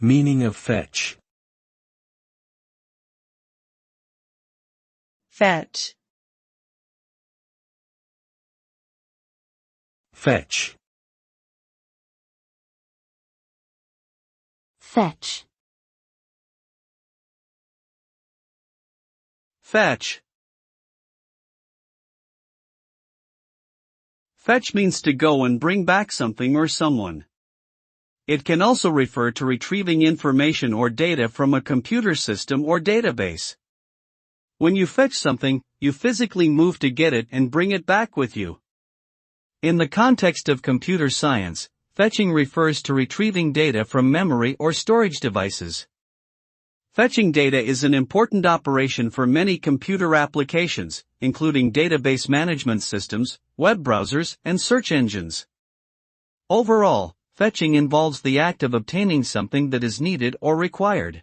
Meaning of fetch. Fetch. Fetch. Fetch. Fetch. Fetch means to go and bring back something or someone. It can also refer to retrieving information or data from a computer system or database. When you fetch something, you physically move to get it and bring it back with you. In the context of computer science, fetching refers to retrieving data from memory or storage devices. Fetching data is an important operation for many computer applications, including database management systems, web browsers, and search engines. Overall, fetching involves the act of obtaining something that is needed or required.